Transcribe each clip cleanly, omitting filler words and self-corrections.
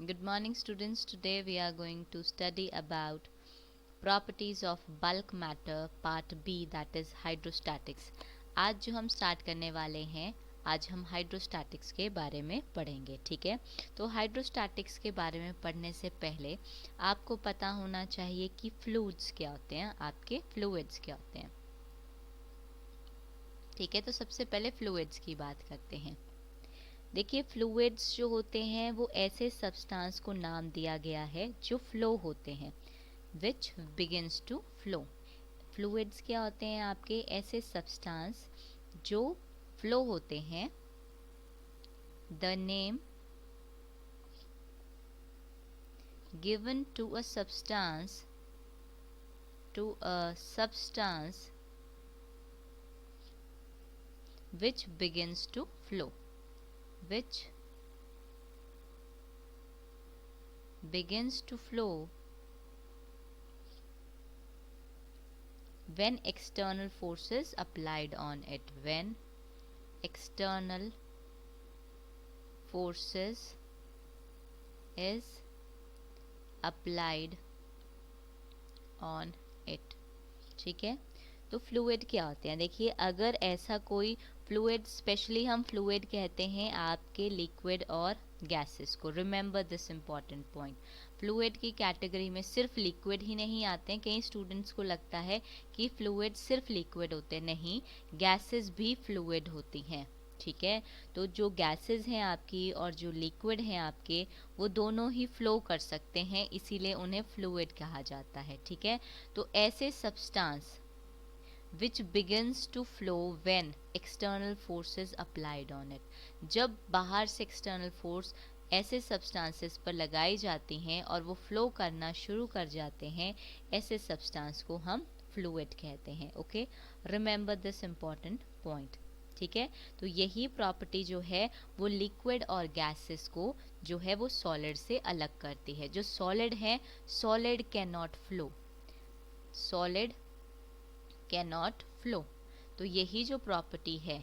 Good morning students. Today we are going to study about properties of bulk matter part B, that is hydrostatics. आज जो हम start करने वाले हैं, आज हम हाइड्रोस्टैटिक्स के बारे में पढ़ेंगे. ठीक है, तो हाइड्रोस्टैटिक्स के बारे में पढ़ने से पहले आपको पता होना चाहिए कि फ्लूइड्स क्या होते हैं, आपके फ्लूइड्स क्या होते हैं. ठीक है, तो सबसे पहले फ्लूइड्स की बात करते हैं. देखिए, फ्लूइड्स जो होते हैं वो ऐसे सब्सटेंस को नाम दिया गया है जो फ्लो होते हैं, विच बिगिंस टू फ्लो. फ्लूइड्स क्या होते हैं? आपके ऐसे सब्सटेंस जो फ्लो होते हैं. The name given to a substance which begins to flow, which begins to flow when external forces applied on it, when external forces is applied on it. ठीक है, तो फ्लूइड क्या होते हैं? देखिए, अगर ऐसा कोई फ्लूइड, स्पेशली हम फ्लूइड कहते हैं आपके लिक्विड और गैसेस को. Remember this important point. Fluid की कैटेगरी में सिर्फ लिक्विड ही नहीं आते हैं. कई स्टूडेंट्स को लगता है कि फ्लूइड सिर्फ लिक्विड होते हैं. नहीं, गैसेस भी फ्लूइड होती हैं. ठीक है, तो जो गैसेस हैं आपकी और जो लिक्विड हैं आपके, वो दोनों ही फ्लो कर सकते हैं, इसीलिए उन्हें फ्लूइड कहा जाता है. ठीक है, तो ऐसे substance which begins to flow when external forces applied on it. जब बाहर से external force ऐसे substances पर लगाई जाती हैं और वो flow करना शुरू कर जाते हैं, ऐसे substance को हम fluid कहते हैं. Okay, remember this important point. ठीक है, तो यही प्रॉपर्टी जो है वो लिक्विड और गैसेस को जो है वो सॉलिड से अलग करती है. जो सॉलिड है, solid can not flow, solid cannot flow. तो यही जो प्रॉपर्टी है,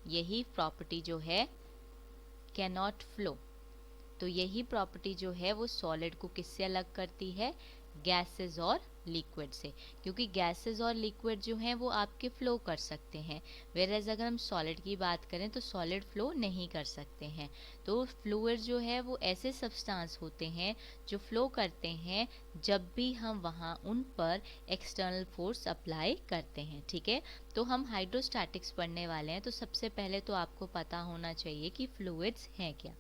यही प्रॉपर्टी जो है कैनॉट फ्लो, तो यही प्रॉपर्टी जो है वो सॉलिड को किससे अलग करती है? गैसेस और लिक्विड से. क्योंकि गैसेस और लिक्विड जो हैं वो आपके फ्लो कर सकते हैं, वेरएज अगर हम सॉलिड की बात करें तो सॉलिड फ्लो नहीं कर सकते हैं. तो फ्लूइड जो है वो ऐसे सब्सटेंस होते हैं जो फ्लो करते हैं जब भी हम वहाँ उन पर एक्सटर्नल फोर्स अप्लाई करते हैं. ठीक है, तो हम हाइड्रोस्टैटिक्स पढ़ने वाले हैं, तो सबसे पहले तो आपको पता होना चाहिए कि फ्लूइड्स हैं क्या.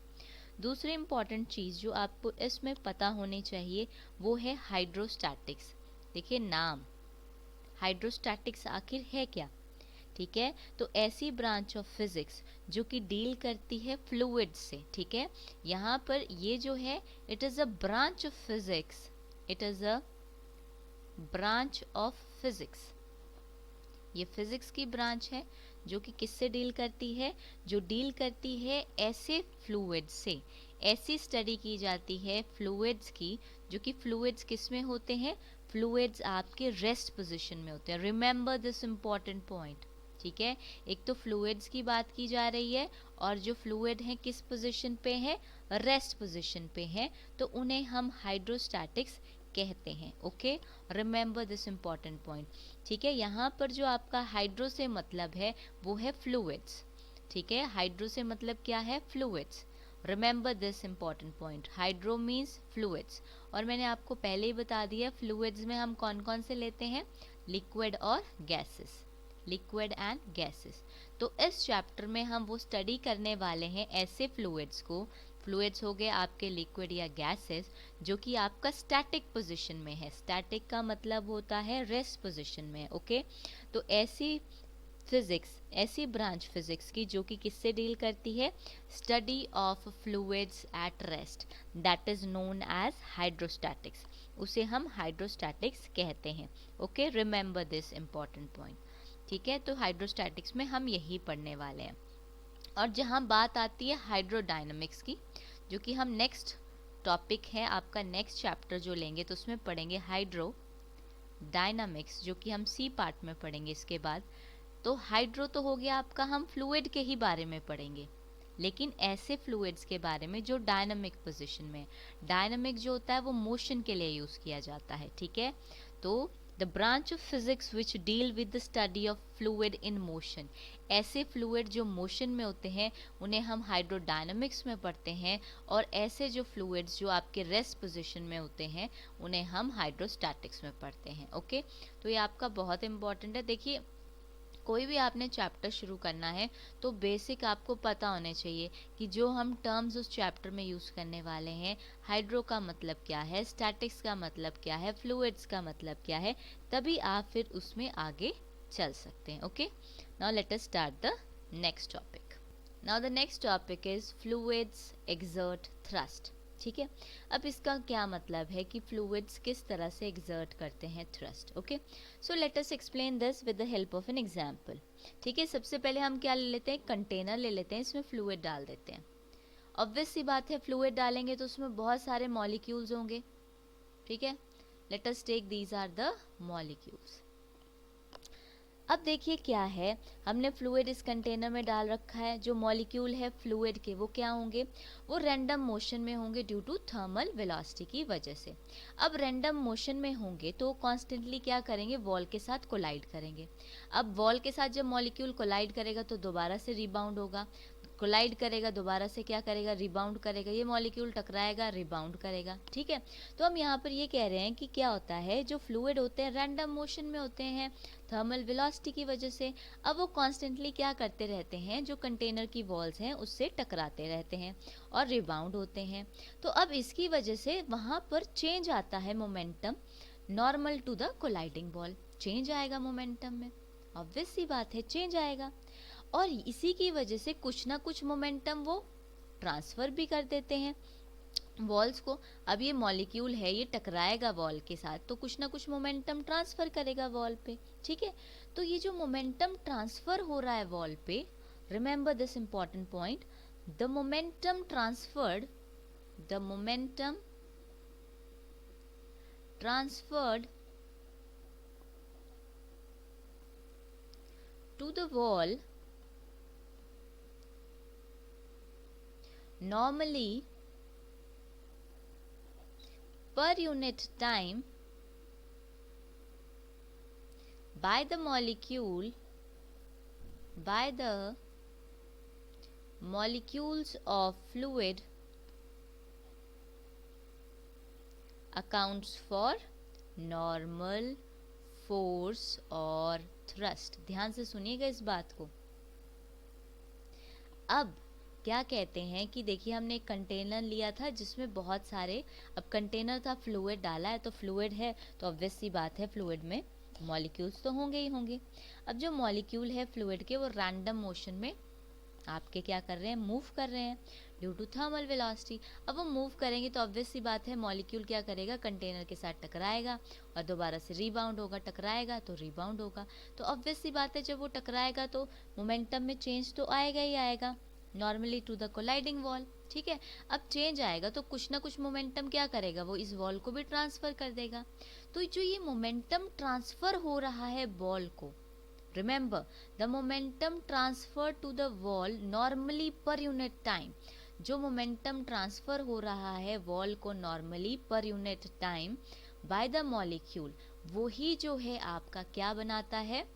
दूसरी इम्पॉर्टेंट चीज़ जो आपको इसमें पता होनी चाहिए वो है हाइड्रोस्टैटिक्स. देखिए, नाम हाइड्रोस्टैटिक्स आखिर है क्या? ठीक है, तो ऐसी ब्रांच ऑफ फिजिक्स जो कि डील करती है फ्लूइड्स से. ठीक है, यहाँ पर ये जो है, it is a branch of physics, it is a branch of physics. ये फिजिक्स की ब्रांच है जो कि किससे डील करती है? जो डील करती है ऐसे फ्लूइड्स से. ऐसी स्टडी की जाती है फ्लूइड्स की, जो कि फ्लूइड्स किस में होते हैं? फ्लूइड्स आपके रेस्ट पोजीशन में होते हैं. Remember this important point. ठीक है, एक तो फ्लूइड्स की बात की जा रही है और जो फ्लूइड है किस पोजीशन पे है? रेस्ट पोजीशन पे है, तो उन्हें हम हाइड्रोस्टैटिक्स कहते हैं. Okay, remember this important point. ठीक है, यहाँ पर जो आपका हाइड्रो से मतलब है वो है फ्लूइड्स. ठीक है, हाइड्रो से मतलब क्या है? Fluids. Remember this important point. Hydro means fluids. और मैंने आपको पहले ही बता दिया फ्लूइड्स में हम कौन कौन से लेते हैं? लिक्विड और गैसेस, लिक्विड एंड गैसेस. तो इस चैप्टर में हम वो स्टडी करने वाले हैं ऐसे फ्लूइड्स को. फ्लूइड्स हो गए आपके लिक्विड या गैसेस जो कि आपका स्टैटिक पोजीशन में है. स्टैटिक का मतलब होता है रेस्ट पोजीशन में. ओके, तो ऐसी फिजिक्स, ऐसी ब्रांच फिजिक्स की जो कि किससे डील करती है? Study of fluids at rest, that is known as hydrostatics. उसे हम हाइड्रोस्टैटिक्स कहते हैं. Okay, remember this important point. ठीक है, तो हाइड्रोस्टैटिक्स में हम यही पढ़ने वाले हैं. और जहाँ बात आती है हाइड्रोडायनामिक्स की, जो कि हम नेक्स्ट टॉपिक है आपका, नेक्स्ट चैप्टर जो लेंगे तो उसमें पढ़ेंगे हाइड्रो डायनामिक्स, जो कि हम सी पार्ट में पढ़ेंगे इसके बाद. तो हाइड्रो तो हो गया आपका, हम फ्लूइड के ही बारे में पढ़ेंगे. लेकिन ऐसे फ्लूइड्स के बारे में जो डायनामिक पोजीशन में, डायनामिक जो होता है वो मोशन के लिए यूज किया जाता है, ठीक है। तो the branch of physics which deal with the study of fluid in motion, ऐसे फ्लूइड जो मोशन में होते हैं उन्हें हम हाइड्रोडायनामिक्स में पढ़ते हैं, और ऐसे जो फ्लूइड्स जो आपके रेस्ट पोजीशन में होते हैं उन्हें हम हाइड्रोस्टैटिक्स में पढ़ते हैं। ओके, तो ये आपका बहुत इंपॉर्टेंट है। देखिए, कोई भी आपने चैप्टर शुरू करना है तो बेसिक आपको पता होने चाहिए कि जो हम टर्म्स उस चैप्टर में यूज़ करने वाले हैं, हाइड्रो का मतलब क्या है, स्टैटिक्स का मतलब क्या है, फ्लूइड्स का मतलब क्या है, तभी आप फिर उसमें आगे चल सकते हैं। Okay, now let us start the next topic. Now the next topic is fluids exert thrust. ठीक है, अब इसका क्या मतलब है कि फ्लूइड्स किस तरह से एग्जर्ट करते हैं thrust. Okay, so let us explain this with the help of an example. ठीक है, सबसे पहले हम क्या ले लेते हैं, कंटेनर ले लेते हैं, इसमें फ्लूइड डाल देते हैं। ऑब्वियस सी बात है, फ्लूइड डालेंगे तो उसमें बहुत सारे मॉलिक्यूल्स होंगे। ठीक है, let us take these are the molecules. अब देखिए क्या है, हमने फ्लूइड इस कंटेनर में डाल रखा है। जो मॉलिक्यूल है फ्लूइड के वो क्या होंगे, वो रैंडम मोशन में होंगे ड्यू टू थर्मल वेलोसिटी की वजह से। अब रैंडम मोशन में होंगे तो कॉन्स्टेंटली क्या करेंगे, वॉल के साथ कोलाइड करेंगे। अब वॉल के साथ जब मॉलिक्यूल कोलाइड करेगा तो दोबारा से रिबाउंड होगा, कोलाइड करेगा दोबारा से क्या करेगा, रिबाउंड करेगा, ये मॉलिक्यूल टकराएगा, रिबाउंड करेगा। ठीक है, तो हम यहाँ पर ये कह रहे हैं कि क्या होता है, जो फ्लूइड होते हैं रैंडम मोशन में होते हैं थर्मल वेलोसिटी की वजह से। अब वो कॉन्स्टेंटली क्या करते रहते हैं, जो कंटेनर की वॉल्स हैं उससे टकराते रहते हैं और रिबाउंड होते हैं। तो अब इसकी वजह से वहाँ पर चेंज आता है momentum, normal to the colliding ball change आएगा मोमेंटम में, ऑब्वियस सी बात है चेंज आएगा। और इसी की वजह से कुछ ना कुछ मोमेंटम वो ट्रांसफर भी कर देते हैं वॉल्स को। अब ये मॉलिक्यूल है, ये टकराएगा वॉल के साथ तो कुछ ना कुछ मोमेंटम ट्रांसफर करेगा वॉल पे। ठीक है, तो ये जो मोमेंटम ट्रांसफर हो रहा है वॉल पे, remember this important point, the momentum transferred, the momentum transferred to the wall normally per unit time by the molecules of fluid accounts for normal force और थ्रस्ट। ध्यान से सुनिएगा इस बात को। अब क्या कहते हैं कि देखिए, हमने एक कंटेनर लिया था जिसमें बहुत सारे, अब कंटेनर था, फ्लूइड डाला है तो फ्लूइड है तो ऑब्वियस सी बात है फ्लूइड में मॉलिक्यूल्स तो होंगे ही होंगे। अब जो मॉलिक्यूल है फ्लूइड के वो रैंडम मोशन में आपके क्या कर रहे हैं, मूव कर रहे हैं ड्यू टू थर्मल वेलोसिटी। अब वो मूव करेंगे तो ऑब्वियस सी बात है मॉलिक्यूल क्या करेगा, कंटेनर के साथ टकराएगा और दोबारा से रिबाउंड होगा, टकराएगा तो रिबाउंड होगा। तो ऑब्वियस सी बात है जब वो टकराएगा तो मोमेंटम में चेंज तो आएगा ही आएगा, normally to the colliding wall. ठीक है, अब चेंज आएगा तो कुछ ना कुछ मोमेंटम क्या करेगा, वो इस वॉल को भी ट्रांसफर कर देगा। तो जो ये मोमेंटम ट्रांसफर हो रहा है बॉल को, remember the momentum transfer to the wall normally per unit time, जो मोमेंटम ट्रांसफर हो रहा है वॉल को normally per unit time by the molecule, वही जो है आपका क्या बनाता है,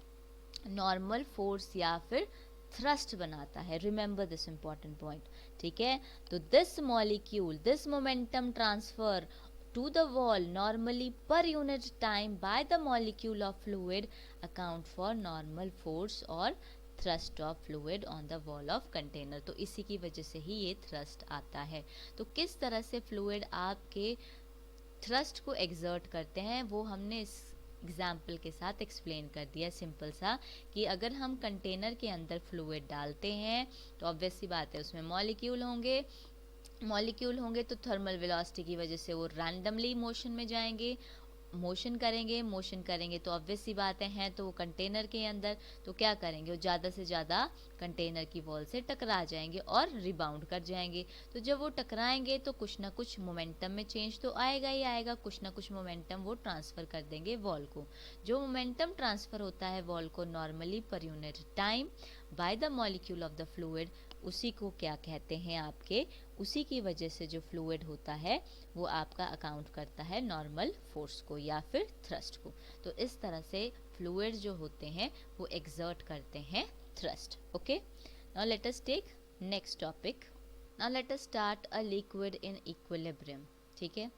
नॉर्मल फोर्स या फिर थ्रस्ट बनाता है। Remember this important point. ठीक है, तो this molecule, this momentum transfer to the wall normally per unit time by the molecule of fluid account for normal force और thrust of fluid on the wall of container। तो इसी की वजह से ही ये thrust आता है। तो किस तरह से fluid आपके thrust को exert करते हैं वो हमने इस एग्जाम्पल के साथ एक्सप्लेन कर दिया सिंपल सा, कि अगर हम कंटेनर के अंदर फ्लूइड डालते हैं तो ऑब्वियस सी बात है उसमें मॉलिक्यूल होंगे तो थर्मल वेलोसिटी की वजह से वो रैंडमली मोशन में जाएंगे, मोशन करेंगे तो ऑब्वियस सी बात है तो वो कंटेनर के अंदर तो क्या करेंगे, वो ज़्यादा से ज़्यादा कंटेनर की वॉल से टकरा जाएंगे और रिबाउंड कर जाएंगे। तो जब वो टकराएंगे तो कुछ ना कुछ मोमेंटम में चेंज तो आएगा ही आएगा, कुछ ना कुछ मोमेंटम वो ट्रांसफ़र कर देंगे वॉल को। जो मोमेंटम ट्रांसफ़र होता है वॉल को normally per unit time by the molecule of the fluid उसी को क्या कहते हैं आपके, उसी की वजह से जो फ्लूइड होता है वो आपका अकाउंट करता है नॉर्मल फोर्स को या फिर थ्रस्ट को। तो इस तरह से फ्लूइड जो होते हैं वो एक्सर्ट करते हैं thrust. Okay, now let us take next topic. Now let us start a liquid in equilibrium. ठीक है,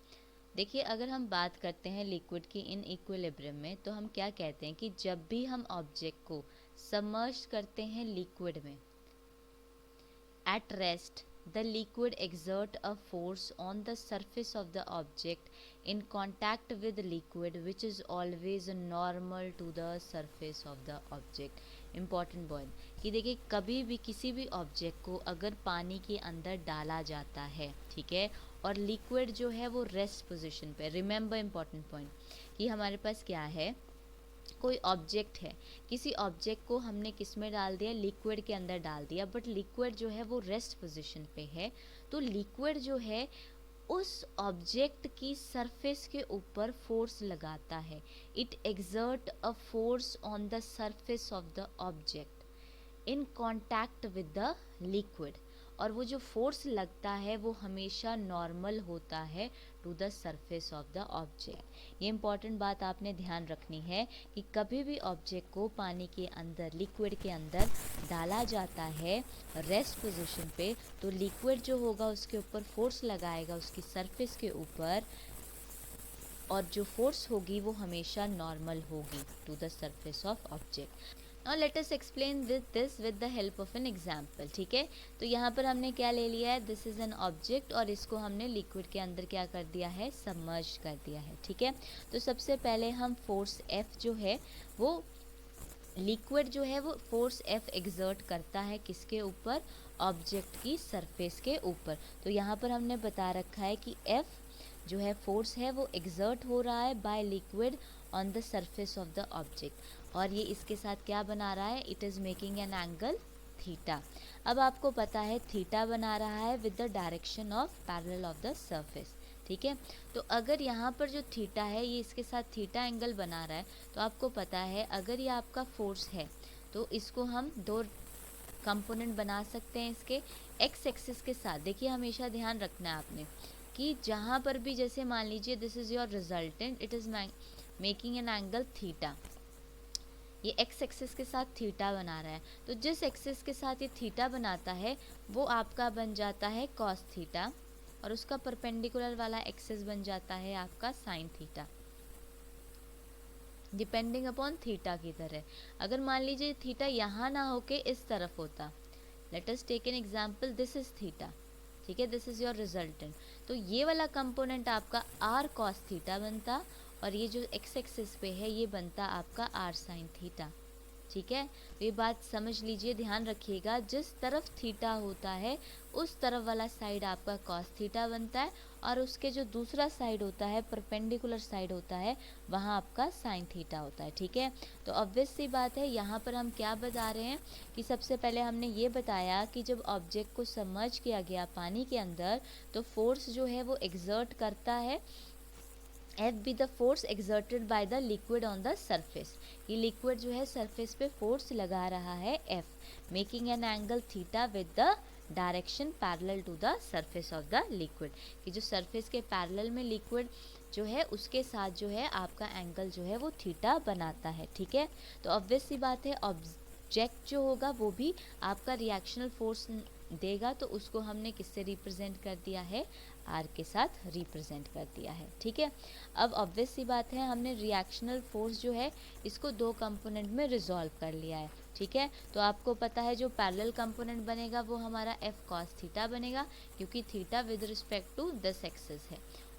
देखिए अगर हम बात करते हैं लिक्विड की इन इक्विलिब्रियम में, तो हम क्या कहते हैं कि जब भी हम ऑब्जेक्ट को सबमर्ज करते हैं लिक्विड में, at rest the liquid exert a force on the surface of the object in contact with liquid which is always normal to the surface of the object। important point कि देखिए कभी भी किसी भी object को अगर पानी के अंदर डाला जाता है, ठीक है, और लिक्विड जो है वो रेस्ट पोजीशन पे, रिमेंबर इंपॉर्टेंट पॉइंट कि हमारे पास क्या है, कोई ऑब्जेक्ट है, किसी ऑब्जेक्ट को हमने किस में डाल दिया, लिक्विड के अंदर डाल दिया, बट लिक्विड जो है वो रेस्ट पोजीशन पे है, तो लिक्विड जो है उस ऑब्जेक्ट की सरफेस के ऊपर फोर्स लगाता है। It exert a force on the surface of the object in contact with the liquid, और वो जो फोर्स लगता है वो हमेशा नॉर्मल होता है to the surface of the object. ये इंपॉर्टेंट बात आपने ध्यान रखनी है कि कभी भी ऑब्जेक्ट को पानी के अंदर, लिक्विड के अंदर डाला जाता है रेस्ट पोजीशन पे, तो लिक्विड जो होगा उसके ऊपर फोर्स लगाएगा उसकी सरफेस के ऊपर, और जो फोर्स होगी वो हमेशा नॉर्मल होगी to the surface of object. Now let us explain this with the help of an example। ठीक है, तो यहाँ पर हमने क्या ले लिया है, दिस इज एन ऑब्जेक्ट और इसको हमने लिक्विड के अंदर क्या कर दिया है, सबमर्ज कर दिया है। ठीक है, तो सबसे पहले हम फोर्स F जो है वो, लिक्विड जो है वो फोर्स F एक्सर्ट करता है किसके ऊपर, ऑब्जेक्ट की सरफेस के ऊपर। तो यहाँ पर हमने बता रखा है कि F जो है फोर्स है वो एक्सर्ट हो रहा है by liquid on the surface of the object, और ये इसके साथ क्या बना रहा है, it is making an angle theta. अब आपको पता है थीटा बना रहा है with the direction of parallel of the surface. ठीक है, तो अगर यहाँ पर जो थीटा है ये इसके साथ थीटा एंगल बना रहा है, तो आपको पता है अगर ये आपका फोर्स है तो इसको हम दो कंपोनेंट बना सकते हैं इसके, एक्स एक्सिस के साथ। देखिए हमेशा ध्यान रखना है आपने कि जहाँ पर भी, जैसे मान लीजिए this is your resultant, it is making an angle theta, ये एक्स एक्सिस के साथ थीटा बना रहा है, तो जिस एक्सिस के साथ ये थीटा बनाता है वो आपका बन जाता है कॉस थीटा, और उसका परपेंडिकुलर वाला एक्सिस बन जाता है आपका sine theta, depending upon theta की तरह। अगर मान लीजिए थीटा यहाँ ना होके इस तरफ होता, let us take an example, this is theta, ठीक है, दिस इज योर रिजल्टेंट, तो ये वाला कंपोनेंट आपका आर कॉस थीटा बनता, और ये जो एक्स एक्सिस पे है ये बनता आपका आर साइन थीटा। ठीक है, तो ये बात समझ लीजिए, ध्यान रखिएगा, जिस तरफ थीटा होता है उस तरफ वाला साइड आपका कॉस थीटा बनता है, और उसके जो दूसरा साइड होता है, परपेंडिकुलर साइड होता है, वहाँ आपका साइन थीटा होता है। ठीक है, तो ऑब्वियस सी बात है, यहाँ पर हम क्या बता रहे हैं कि सबसे पहले हमने ये बताया कि जब ऑब्जेक्ट को सबमर्ज किया गया पानी के अंदर, तो फोर्स जो है वो एक्सर्ट करता है, F be the force exerted by the liquid on the surface। ये लिक्विड जो है सरफेस पे फोर्स लगा रहा है F, making an angle theta with the direction parallel to the surface of the liquid, कि जो सरफेस के पैरेलल में लिक्विड जो है उसके साथ जो है आपका एंगल जो है वो थीटा बनाता है। ठीक है, तो ऑब्वियस सी बात है ऑब्जेक्ट जो होगा वो भी आपका रिएक्शनल फोर्स देगा, तो उसको हमने किससे रिप्रेजेंट कर दिया है, आर के साथ रिप्रेजेंट कर दिया है। ठीक है, अब ऑब्वियस सी बात है हमने रिएक्शनल फोर्स जो है इसको दो कंपोनेंट में रिजॉल्व कर लिया है। ठीक है, तो आपको पता है जो पैरेलल कंपोनेंट बनेगा वो हमारा एफ कॉस थीटा बनेगा, क्योंकि theta with respect to this axis है,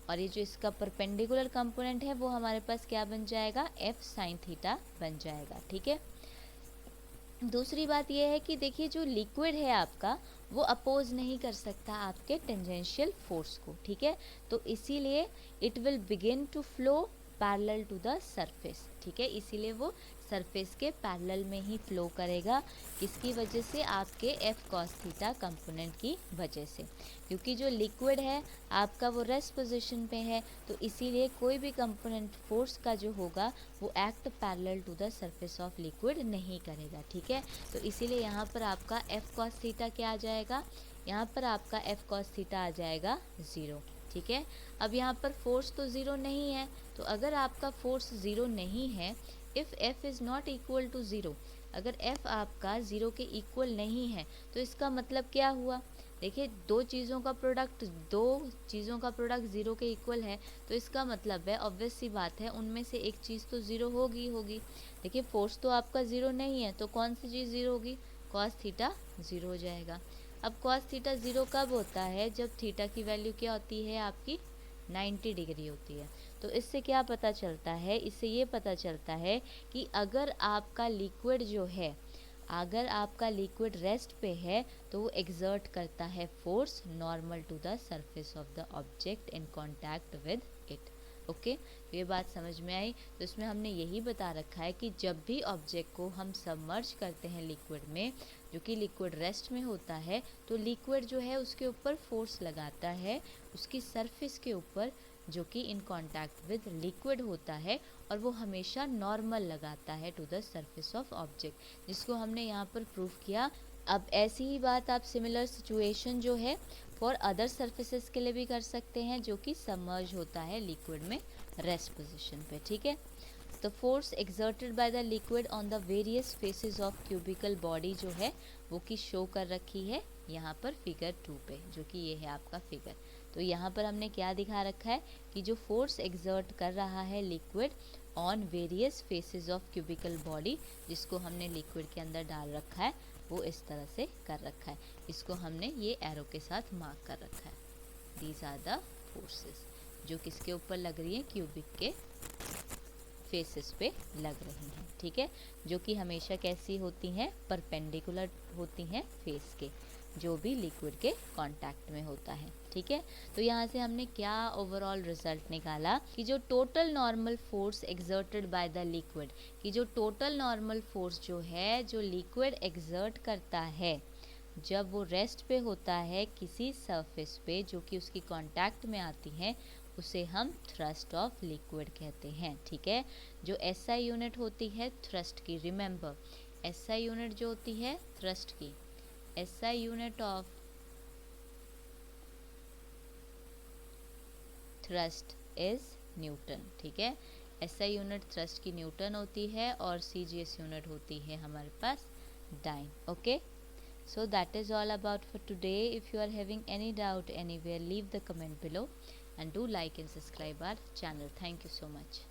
और ये जो इसका परपेंडिकुलर कंपोनेंट है वो हमारे पास क्या बन जाएगा, एफ साइन थीटा बन जाएगा। ठीक है, दूसरी बात यह है कि देखिए जो लिक्विड है आपका वो अपोज नहीं कर सकता आपके टेंजेंशियल फोर्स को। ठीक है, तो इसीलिए it will begin to flow parallel to the surface. ठीक है, इसीलिए वो सरफेस के पैरेलल में ही फ्लो करेगा। किसकी वजह से? आपके एफ कॉस थीटा कंपोनेंट की वजह से। क्योंकि जो लिक्विड है आपका वो रेस्ट पोजीशन पे है, तो इसीलिए कोई भी कंपोनेंट फोर्स का जो होगा वो act parallel to the surface of liquid नहीं करेगा। ठीक है, तो इसीलिए यहाँ पर आपका एफ कॉस थीटा क्या आ जाएगा? यहाँ पर आपका एफ कॉस थीटा आ जाएगा 0। ठीक है, अब यहाँ पर फोर्स तो ज़ीरो नहीं है, तो अगर आपका फोर्स ज़ीरो नहीं है, if F is not equal to zero, अगर एफ आपका ज़ीरो के इक्वल नहीं है तो इसका मतलब क्या हुआ? देखिए, दो चीज़ों का प्रोडक्ट ज़ीरो के इक्वल है, तो इसका मतलब है ऑब्वियस सी बात है उनमें से एक चीज़ तो ज़ीरो होगी होगी। देखिए, फोर्स तो आपका ज़ीरो नहीं है, तो कौन सी चीज़ ज़ीरो होगी? कॉस थीटा ज़ीरो हो जाएगा। अब कॉस थीटा ज़ीरो कब होता है? जब थीटा की वैल्यू क्या होती है आपकी? 90 डिग्री होती है। तो इससे क्या पता चलता है? इससे ये पता चलता है कि अगर आपका लिक्विड जो है, अगर आपका लिक्विड रेस्ट पे है, तो वो एक्सर्ट करता है force normal to the surface of the object in contact with it. Okay, तो ये बात समझ में आई। तो इसमें हमने यही बता रखा है कि जब भी ऑब्जेक्ट को हम सबमर्ज करते हैं लिक्विड में, जो कि लिक्विड रेस्ट में होता है, तो लिक्विड जो है उसके ऊपर फोर्स लगाता है उसकी सरफेस के ऊपर, जो कि इन कांटेक्ट विद लिक्विड होता है, और वो हमेशा नॉर्मल लगाता है to the surface of object, जिसको हमने यहाँ पर प्रूफ किया। अब ऐसी ही बात आप सिमिलर सिचुएशन जो है फॉर अदर सर्फेसेस के लिए भी कर सकते हैं, जो कि सबमर्ज होता है लिक्विड में रेस्ट पोजीशन पे। ठीक है, तो force exerted by the liquid on the various faces of cubicle body जो है वो की शो कर रखी है यहाँ पर फिगर 2 पे, जो कि ये है आपका फिगर। तो यहाँ पर हमने क्या दिखा रखा है कि जो फोर्स एक्सर्ट कर रहा है liquid on various faces of cubicle body, जिसको हमने लिक्विड के अंदर डाल रखा है, वो इस तरह से कर रखा है। इसको हमने ये एरो के साथ मार्क कर रखा है। दीज आर द फोर्सेस जो किसके ऊपर लग रही है? क्यूबिक के फेसेस पे लग रही हैं। ठीक है, जो कि हमेशा कैसी होती हैं? परपेंडिकुलर होती हैं फेस के, जो भी लिक्विड के कांटेक्ट में होता है। ठीक है, तो यहाँ से हमने क्या ओवरऑल रिजल्ट निकाला कि जो total normal force exerted by the liquid, कि जो टोटल नॉर्मल फोर्स जो है जो लिक्विड एक्सर्ट करता है जब वो रेस्ट पे होता है किसी सरफेस पे जो कि उसकी कांटेक्ट में आती है, उसे हम थ्रस्ट ऑफ लिक्विड कहते हैं। ठीक है, जो एसआई यूनिट होती है थ्रस्ट की, रिमेंबर एसआई यूनिट जो होती है थ्रस्ट की, SI unit of thrust is newton. ठीक है, एसआई यूनिट थ्रस्ट की न्यूटन होती है और सीजीएस यूनिट होती है हमारे पास dyne. Okay, so that is all about for today. If you are having any doubt anywhere, leave the comment below and do like and subscribe our channel. Thank you so much.